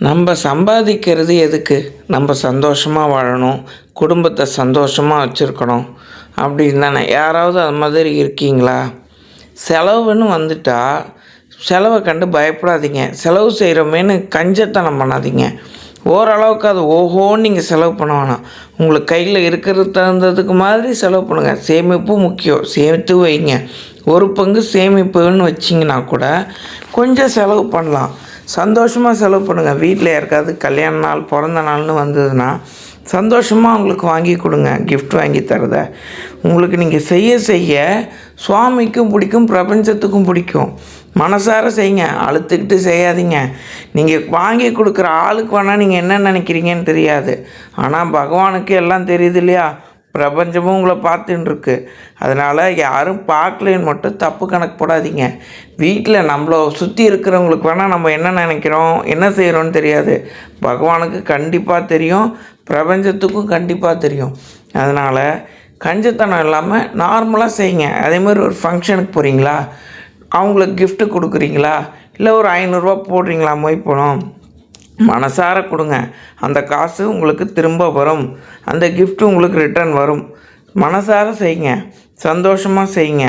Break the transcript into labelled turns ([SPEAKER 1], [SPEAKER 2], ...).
[SPEAKER 1] நம்ம சம்பாதிக்கிறது எதுக்கு? நம்ம சந்தோஷமாக வாழணும், குடும்பத்தை சந்தோஷமாக வச்சுருக்கணும் அப்படின்னு தானே. யாராவது அது மாதிரி இருக்கீங்களா? செலவுன்னு வந்துட்டா செலவை கண்டு பயப்படாதீங்க. செலவு செய்கிறோமேன்னு கஞ்சத்தனம் பண்ணாதீங்க. ஓரளவுக்கு அது ஓஹோன்னு நீங்கள் செலவு பண்ண வேணாம். உங்களுக்கு கையில் இருக்கிறது தகுந்ததுக்கு மாதிரி செலவு பண்ணுங்கள். சேமிப்பு முக்கியம், சேர்த்து வைங்க. ஒரு பங்கு சேமிப்புன்னு வச்சிங்கன்னா கூட கொஞ்சம் செலவு பண்ணலாம். சந்தோஷமாக செலவு பண்ணுங்கள். வீட்டில் யாருக்காவது கல்யாண நாள், பிறந்த நாள்னு வந்ததுன்னா சந்தோஷமாக அவங்களுக்கு வாங்கி கொடுங்க. கிஃப்ட் வாங்கி தரத உங்களுக்கு நீங்கள் செய்ய செய்ய சுவாமிக்கும் பிடிக்கும், பிரபஞ்சத்துக்கும் பிடிக்கும். மனசார செய்யுங்க, அழுத்துக்கிட்டு செய்யாதீங்க. நீங்கள் வாங்கி கொடுக்குற ஆளுக்கு வேணால் நீங்கள் என்ன நினைக்கிறீங்கன்னு தெரியாது, ஆனால் பகவானுக்கு எல்லாம் தெரியுது இல்லையா? பிரபஞ்சமும் உங்களை பார்த்துன்னு இருக்கு. அதனால் யாரும் பார்க்கலன்னு மட்டும் தப்பு கணக்கு போடாதீங்க. வீட்டில் நம்மளை சுற்றி இருக்கிறவங்களுக்கு வேணால் நம்ம என்ன நினைக்கிறோம், என்ன செய்கிறோன்னு தெரியாது. பகவானுக்கு கண்டிப்பாக தெரியும், பிரபஞ்சத்துக்கும் கண்டிப்பாக தெரியும். அதனால் கஞ்சத்தனம் இல்லாமல் நார்மலாக செய்யுங்க. அதேமாதிரி ஒரு ஃபங்க்ஷனுக்கு போகிறீங்களா, அவங்களுக்கு கிஃப்ட்டு கொடுக்குறீங்களா, இல்லை ஒரு 500 போடுறீங்களா மொய் பணம், மனசார கொடுங்க. அந்த காசு உங்களுக்கு திரும்ப வரும், அந்த கிஃப்ட்டு உங்களுக்கு ரிட்டர்ன் வரும். மனசார செய்யுங்க, சந்தோஷமாக செய்யுங்க.